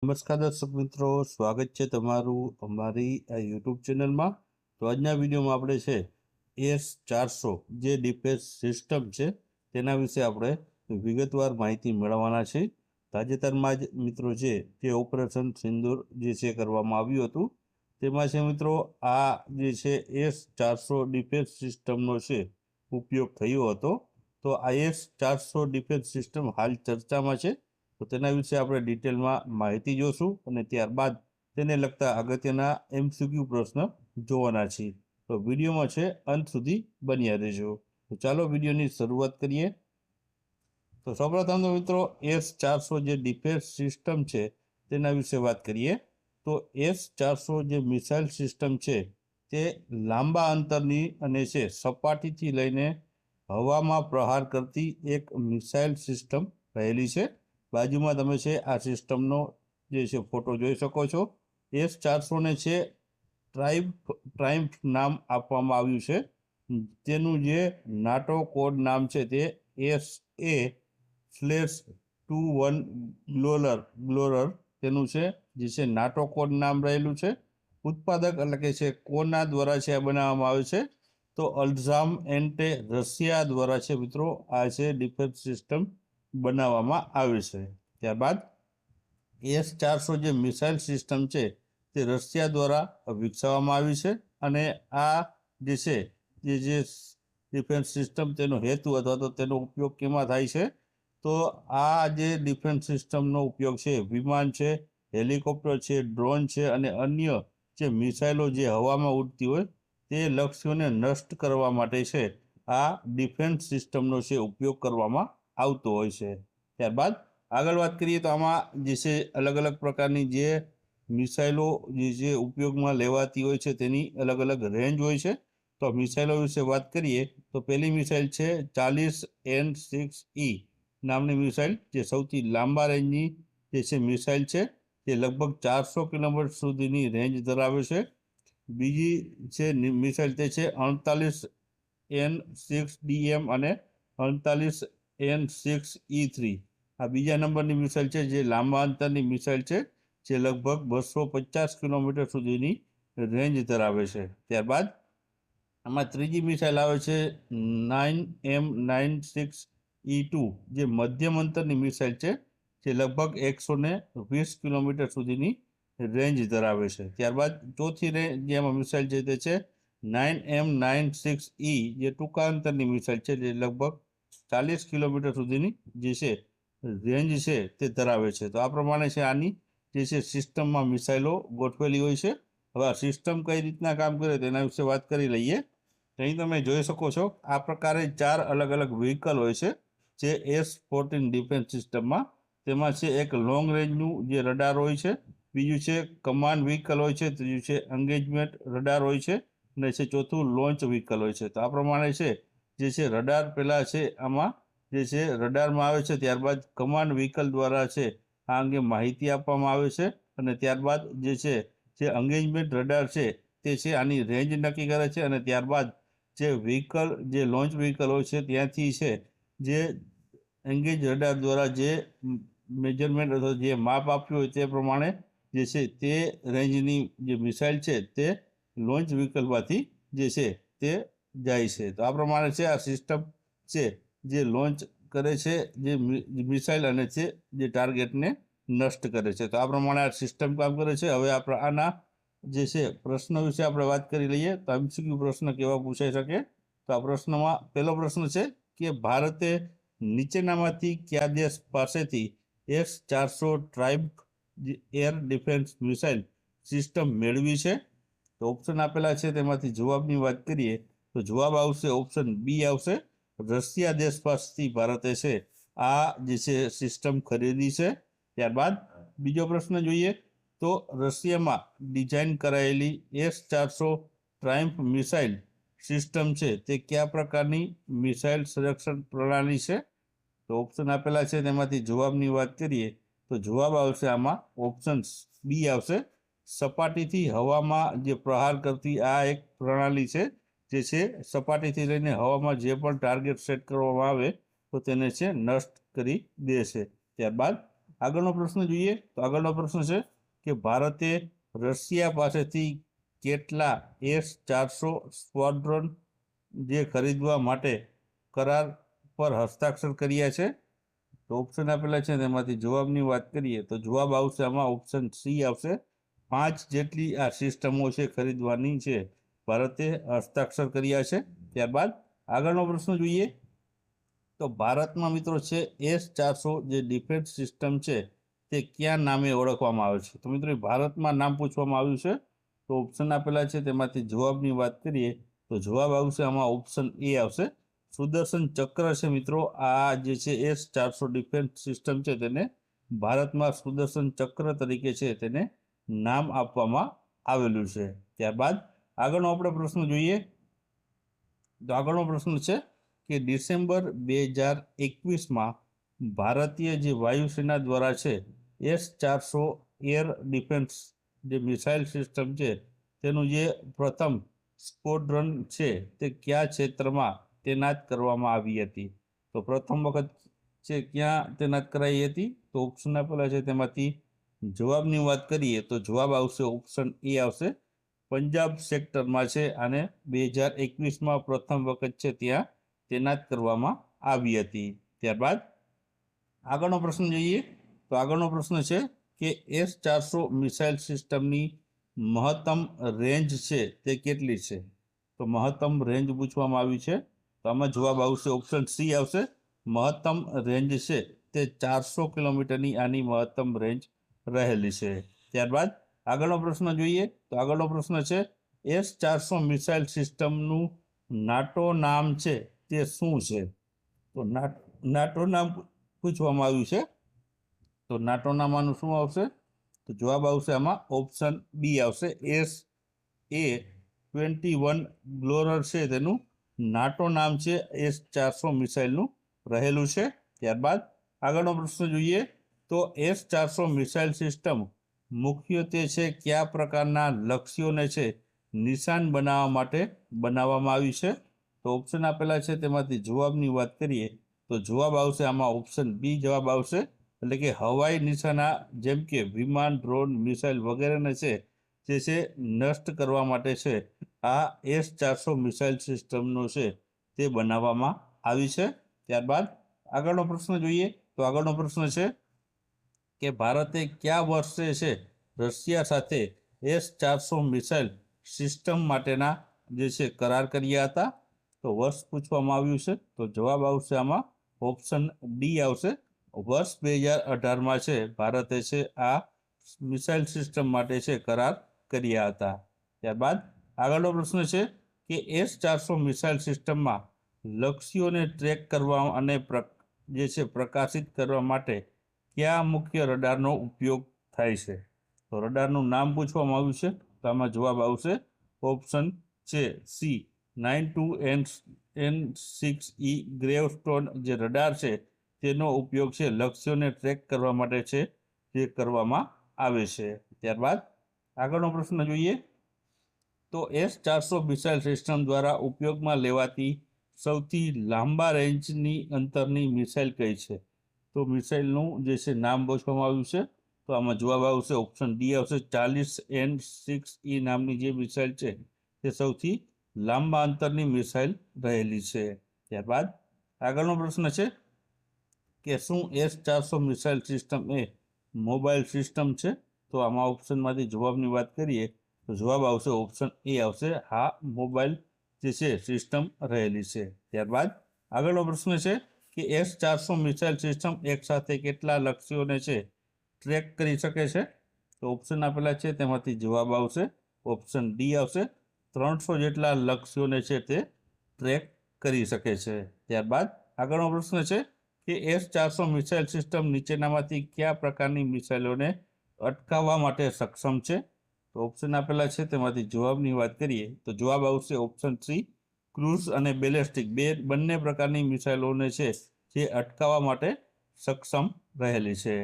નમસ્કાર દર્શક મિત્રો, સ્વાગત છે તમારું અમારી આ યુટ્યુબ ચેનલમાં. તો આજના વિડીયોમાં આપણે છે S-400 જે ડિફેન્સ સિસ્ટમ છે તેના વિશે આપણે વિગતવાર માહિતી મેળવવાના છે. તાજેતરમાં જ મિત્રો છે જે ઓપરેશન સિંદૂર જે છે કરવામાં આવ્યું હતું, તેમાં છે મિત્રો આ જે છે S-400 ડિફેન્સ સિસ્ટમનો છે ઉપયોગ થયો હતો. તો આ S-400 ડિફેન્સ સિસ્ટમ હાલ ચર્ચામાં છે. તો તેના વિશે આપણે ડિટેલમાં માહિતી જોશું અને ત્યારબાદ તેને લગતા અગત્યના MCQ પ્રશ્ન જોવાના છીએ. તો વિડીયોમાં છે અંત સુધી બન્યા રહેજો. તો ચાલો વિડીયોની શરૂઆત કરીએ. તો સૌપ્રથમ તો મિત્રો S-400 જે ડિફેન્સ સિસ્ટમ છે તેના વિશે વાત કરીએ. તો S-400 જે મિસાઇલ સિસ્ટમ છે તે લાંબા અંતરની અને છે સપાટીથી લઈને હવામાં પ્રહાર કરતી એક મિસાઇલ સિસ્ટમ રહેલી છે. બાજુમાં તમે છે આ સિસ્ટમનો જે છે ફોટો જોઈ શકો છો. S-400 ને છે ટ્રાયમ્ફ નામ આપવામાં આવ્યું છે. તેનું જે નાટો કોડ નામ છે તે SA/21 ગ્લોરર તેનું છે, જે છે નાટો કોડ નામ રહેલું છે. ઉત્પાદક એટલે કે છે કોના દ્વારા છે આ બનાવવામાં આવે છે? તો અલ્ઝામ એન્ટે રશિયા દ્વારા છે મિત્રો આ છે ડિફેન્સ સિસ્ટમ બનાવવામાં આવે છે. ત્યારબાદ S-400 જે મિસાઇલ સિસ્ટમ છે તે રશિયા દ્વારા વિકસાવવામાં આવી છે અને આ જે છે જે ડિફેન્સ સિસ્ટમ તેનો હેતુ અથવા તો તેનો ઉપયોગ કેમાં થાય છે? તો આ જે ડિફેન્સ સિસ્ટમનો ઉપયોગ છે વિમાન છે, હેલિકોપ્ટર છે, ડ્રોન છે અને અન્ય જે મિસાઇલો જે હવામાં ઉડતી હોય તે લક્ષ્યોને નષ્ટ કરવા માટે છે આ ડિફેન્સ સિસ્ટમનો છે ઉપયોગ કરવામાં આવતો હોય છે. ત્યારબાદ આગળ વાત કરીએ તો આમાં જે છે અલગ અલગ પ્રકારની જે મિસાઇલો જે ઉપયોગમાં લેવાતી હોય છે તેની અલગ અલગ રેન્જ હોય છે. તો મિસાઇલો વિશે વાત કરીએ તો પહેલી મિસાઇલ છે 40N6E નામની મિસાઇલ, જે સૌથી લાંબા રેન્જની જે છે મિસાઇલ છે, તે લગભગ 400 કિલોમીટર સુધીની રેન્જ ધરાવે છે. બીજી છે મિસાઇલ તે છે 38N6DM અને 38N6E3. આ બીજા નંબરની મિસાઇલ છે જે લાંબા અંતરની મિસાઇલ છે, જે લગભગ 250 કિલોમીટર સુધીની રેન્જ ધરાવે છે. ત્યારબાદ આમાં ત્રીજી મિસાઇલ આવે છે 9M96E2, જે મધ્યમ અંતરની મિસાઇલ છે, જે લગભગ 120 કિલોમીટર સુધીની રેન્જ ધરાવે છે. ત્યારબાદ ચોથી જેમાં મિસાઇલ છે તે છે 9M96E, જે ટૂંકા અંતરની મિસાઇલ છે, જે લગભગ 40 કિલોમીટર સુધીની જે છે રેન્જ છે તે ધરાવે છે. તો આ પ્રમાણે છે આની જે છે સિસ્ટમમાં મિસાઇલો ગોઠવેલી હોય છે. હવે આ સિસ્ટમ કઈ રીતના કામ કરે તેના વિશે વાત કરી લઈએ. અહીં તમે જોઈ શકો છો આ પ્રકારે 4 અલગ અલગ વ્હીકલ હોય છે જે S-14 ડિફેન્સ સિસ્ટમમાં. તેમાં છે એક લોંગ રેન્જનું જે રડાર હોય છે, બીજું છે કમાન્ડ વ્હીકલ હોય છે, ત્રીજું છે એન્ગેજમેન્ટ રડાર હોય છે અને છે ચોથું લોન્ચ વ્હીકલ હોય છે. તો આ પ્રમાણે છે જે છે રડાર પહેલાં છે આમાં જે છે રડારમાં આવે છે, ત્યારબાદ કમાન્ડ વ્હીકલ દ્વારા છે આ અંગે માહિતી આપવામાં આવે છે અને ત્યારબાદ જે છે જે એન્ગેજમેન્ટ રડાર છે તે છે આની રેન્જ નક્કી કરે છે અને ત્યારબાદ જે વ્હીકલ જે લોન્ચ વ્હીકલ હોય છે ત્યાંથી છે જે એન્ગેજ રડાર દ્વારા જે મેજરમેન્ટ અથવા જે માપ આપ્યું હોય તે પ્રમાણે જે છે તે રેન્જની જે મિસાઇલ છે તે લોન્ચ વ્હીકલમાંથી જે છે તે જાય છે. તો આ પ્રમાણે છે આ સિસ્ટમ છે જે લોન્ચ કરે છે જે મિસાઇલ અને છે જે ટાર્ગેટને નષ્ટ કરે છે. તો આ પ્રમાણે આ સિસ્ટમ કામ કરે છે. હવે આપણે આના જે છે પ્રશ્નો વિશે આપણે વાત કરી લઈએ. તો MCQ પ્રશ્ન કેવા પૂછાઈ શકે? તો આ પ્રશ્નમાં પહેલો પ્રશ્ન છે કે ભારતે નીચેનામાંથી કયા દેશ પાસેથી S-400 Triumph air defence missile system મેળવી છે? તો ઓપ્શન આપેલા છે તેમાંથી જવાબની વાત કરીએ તો જવાબ આવશે ઓપ્શન બી આવશે. રશિયા દેશ પાસેથી ભારતે છે આ જે છે સિસ્ટમ ખરીદી છે. ત્યારબાદ બીજો પ્રશ્ન જોઈએ તો રશિયામાં ડિઝાઇન કરાયેલી S-400 ટ્રાયમ્ફ મિસાઇલ સિસ્ટમ છે તે કયા પ્રકારની મિસાઇલ સંરક્ષણ પ્રણાલી છે? તો ઓપ્શન આપેલા છે તેમાંથી જવાબની વાત કરીએ તો જવાબ આવશે આમાં ઓપ્શન બી આવશે. સપાટીથી હવામાં જે પ્રહાર કરતી આ એક પ્રણાલી છે, જે છે સપાટીથી લઈને હવામાં જે પણ ટાર્ગેટ સેટ કરવામાં આવે તો તેને છે નષ્ટ કરી દે છે. ત્યારબાદ આગળનો પ્રશ્ન જોઈએ તો આગળનો પ્રશ્ન છે કે ભારતે રશિયા પાસેથી કેટલા S-400 સ્ક્વોડ્રોન જે ખરીદવા માટે કરાર પર હસ્તાક્ષર કર્યા છે? તો ઓપ્શન આપેલા છે તેમાંથી જવાબની વાત કરીએ તો જવાબ આવશે આમાં ઓપ્શન સી આવશે. 5 જેટલી આ સિસ્ટમો છે ખરીદવાની છે ભારતે હસ્તાક્ષર કર્યા છે. ત્યારબાદ આગળનો પ્રશ્ન જોઈએ તો ભારતમાં મિત્રો છે S-400 જે ડિફેન્સ સિસ્ટમ છે તે કયા નામે ઓળખવામાં આવે છે? તો મિત્રો ભારતમાં નામ પૂછવામાં આવ્યું છે તો ઓપ્શન આપેલા છે તેમાંથી જવાબની વાત કરીએ તો જવાબ આવશે આમાં ઓપ્શન એ આવશે. સુદર્શન ચક્ર છે મિત્રો, આ જે છે S-400 ડિફેન્સ સિસ્ટમ છે તેને ભારતમાં સુદર્શન ચક્ર તરીકે છે તેને નામ આપવામાં આવેલું છે. ત્યારબાદ આગળનો આપણે પ્રશ્ન જોઈએ તો આગળનો પ્રશ્ન છે કે ડિસેમ્બર 2021માં ભારતીય જે વાયુસેના દ્વારા છે S-400 એર ડિફેન્સ જે મિસાઇલ સિસ્ટમ છે તેનું જે પ્રથમ સ્ક્વોડ્રન છે તે કયા ક્ષેત્રમાં તૈનાત કરવામાં આવી હતી? તો પ્રથમ વખત છે ક્યાં તૈનાત કરાઈ હતી? તો ઓપ્શન આપેલા છે તેમાંથી જવાબની વાત કરીએ તો જવાબ આવશે ઓપ્શન એ આવશે. પંજાબ સેક્ટરમાં છે અને 2021માં પ્રથમ વખત છે ત્યાં તૈનાત કરવામાં આવી હતી. ત્યારબાદ આગળનો પ્રશ્ન જોઈએ તો આગળનો પ્રશ્ન છે કે S-400 મિસાઇલ સિસ્ટમની મહત્તમ રેન્જ છે તે કેટલી છે? તો મહત્તમ રેન્જ પૂછવામાં આવી છે તો આમાં જવાબ આવશે ઓપ્શન સી આવશે. મહત્તમ રેન્જ છે તે 400 કિલોમીટરની આની મહત્તમ રેન્જ રહેલી છે. ત્યારબાદ આગળનો પ્રશ્ન જોઈએ તો આગળનો પ્રશ્ન છે S-400 મિસાઇલ સિસ્ટમનું નાટો નામ છે તે શું છે? તો નાટો નામ પૂછવામાં આવ્યું છે તો નાટો નામ આનું શું આવશે? તો જવાબ આવશે આમાં ઓપ્શન બી આવશે. SA-21 ગ્લોરર છે તેનું નાટો નામ છે S-400 મિસાઇલનું રહેલું છે. ત્યારબાદ આગળનો પ્રશ્ન જોઈએ તો S-400 મિસાઇલ સિસ્ટમ મુખ્યત્વે છે કયા પ્રકારના લક્ષ્યોને છે નિશાન બનાવવા માટે બનાવવામાં આવી છે? તો ઓપ્શન આપેલા છે તેમાંથી જવાબની વાત કરીએ તો જવાબ આવશે આમાં ઓપ્શન બી જવાબ આવશે. એટલે કે હવાઈ નિશાના જેમ કે વિમાન, ડ્રોન, મિસાઇલ વગેરેને છે જે છે નષ્ટ કરવા માટે છે આ S-400 મિસાઇલ સિસ્ટમનો છે તે બનાવવામાં આવી છે. ત્યારબાદ આગળનો પ્રશ્ન જોઈએ તો આગળનો પ્રશ્ન છે કે ભારતે કયા વર્ષે છે રશિયા સાથે S-400 મિસાઇલ સિસ્ટમ માટેના જે છે કરાર કર્યા હતા? તો વર્ષ પૂછવામાં આવ્યું છે તો જવાબ આવશે આમાં ઓપ્શન ડી આવશે. વર્ષ 2018માં છે ભારતે છે આ મિસાઇલ સિસ્ટમ માટે છે કરાર કર્યા હતા. ત્યારબાદ આગળનો પ્રશ્ન છે કે S-400 મિસાઇલ સિસ્ટમમાં લક્ષ્યોને ટ્રેક કરવા અને જે છે પ્રકાશિત કરવા માટે કયા મુખ્ય રડારનો ઉપયોગ થાય છે? તો રડારનું નામ પૂછવામાં આવ્યું છે તો આમાં જવાબ આવશે ઓપ્શન છે સી 92N6E ગ્રેવસ્ટોન જે રડાર છે તેનો ઉપયોગ છે લક્ષ્યોને ટ્રેક કરવા માટે છે જે કરવામાં આવે છે. ત્યારબાદ આગળનો પ્રશ્ન જોઈએ તો S-400 મિસાઇલ સિસ્ટમ દ્વારા ઉપયોગમાં લેવાતી સૌથી લાંબા રેન્જની અંતરની મિસાઇલ કઈ છે? તો મિસાઇલનું જે છે નામ પૂછવામાં આવ્યું છે તો આમાં જવાબ આવશે ઓપ્શન ડી આવશે. 40N6E નામની જે મિસાઇલ છે તે સૌથી લાંબા અંતરની મિસાઇલ રહેલી છે. ત્યારબાદ આગળનો પ્રશ્ન છે કે શું S-400 મિસાઇલ સિસ્ટમ એ મોબાઈલ સિસ્ટમ છે? તો આમાં ઓપ્શનમાંથી જવાબની વાત કરીએ તો જવાબ આવશે ઓપ્શન એ આવશે. હા, મોબાઈલ જે છે સિસ્ટમ રહેલી છે. ત્યારબાદ આગળનો પ્રશ્ન છે કે S-400 મિસાઇલ સિસ્ટમ એકસાથે કેટલા લક્ષ્યોને છે ટ્રેક કરી શકે છે? તો ઓપ્શન આપેલા છે તેમાંથી જવાબ આવશે ઓપ્શન ડી આવશે. 300 જેટલા લક્ષ્યોને છે તે ટ્રેક કરી શકે છે. ત્યારબાદ આગળનો પ્રશ્ન છે કે S-400 મિસાઇલ સિસ્ટમ નીચેનામાંથી કયા પ્રકારની મિસાઇલોને અટકાવવા માટે સક્ષમ છે? તો ઓપ્શન આપેલા છે તેમાંથી જવાબની વાત કરીએ તો જવાબ આવશે ઓપ્શન સી. ક્રૂઝ અને બેલેસ્ટિક બંને પ્રકારની મિસાઇલોને છે જે અટકાવવા માટે સક્ષમ રહેલી છે.